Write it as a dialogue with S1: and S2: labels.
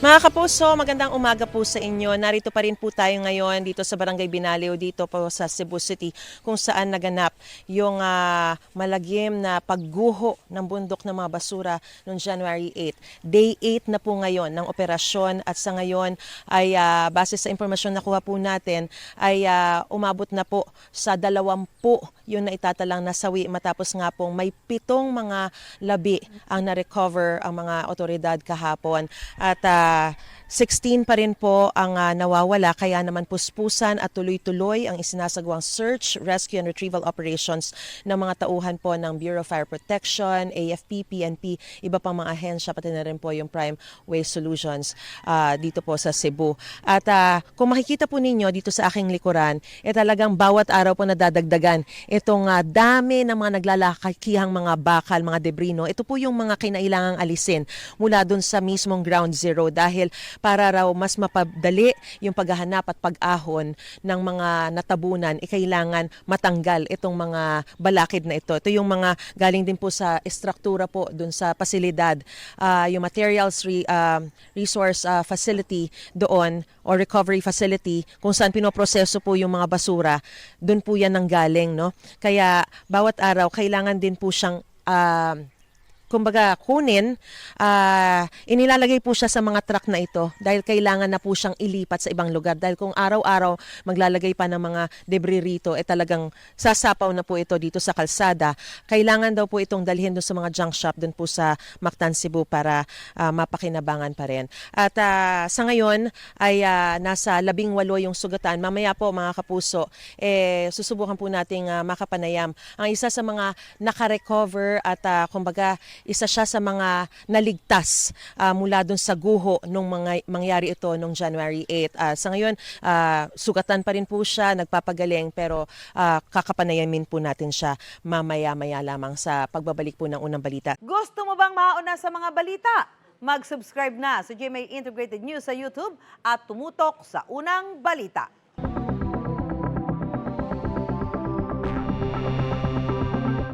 S1: Mga kapuso, magandang umaga po sa inyo. Narito pa rin po tayo ngayon dito sa Barangay Binaliw, dito po sa Cebu City, kung saan naganap yung malagim na pagguho ng bundok ng mga basura noong January 8. Day 8 na po ngayon ng operasyon at sa ngayon ay base sa impormasyon na kuha po natin ay umabot na po sa 20 yung naitatalang nasawi matapos nga pong may 7 mga labi ang na-recover ang mga otoridad kahapon. At 16 pa rin po ang nawawala, kaya naman puspusan at tuloy-tuloy ang isinasagawang search, rescue and retrieval operations ng mga tauhan po ng Bureau of Fire Protection, AFP, PNP, iba pang mga ahensya, pati na rin po yung Prime Waste Solutions dito po sa Cebu. At kung makikita po ninyo dito sa aking likuran, talagang bawat araw po nadadagdagan itong dami ng mga naglalakihang mga bakal, mga debris. No? Ito po yung mga kinailangang alisin mula dun sa mismong ground zero dahil para raw mas mapadali yung paghahanap at pag-ahon ng mga natabunan, kailangan matanggal itong mga balakid na ito. Ito yung mga galing din po sa estruktura po dun sa pasilidad, yung materials resource facility doon or recovery facility kung saan pinoproseso po yung mga basura, dun po yan nanggaling. No? Kaya bawat araw kailangan din po siyang kumbaga kunin, inilalagay po siya sa mga truck na ito dahil kailangan na po siyang ilipat sa ibang lugar. Dahil kung araw-araw maglalagay pa ng mga debris rito, talagang sasapaw na po ito dito sa kalsada. Kailangan daw po itong dalhin doon sa mga junk shop doon po sa Mactan, Cebu para mapakinabangan pa rin. At sa ngayon ay nasa 18 yung sugatan. Mamaya po mga kapuso, susubukan po nating makapanayam ang isa sa mga nakarecover at kumbaga isa siya sa mga naligtas mula dun sa guho nung mangyari ito nung January 8. Sa ngayon, sugatan pa rin po siya, nagpapagaling, pero kakapanayamin po natin siya mamaya-maya lamang sa pagbabalik po ng unang balita.
S2: Gusto mo bang mauna sa mga balita? Mag-subscribe na sa GMA Integrated News sa YouTube at tumutok sa unang balita.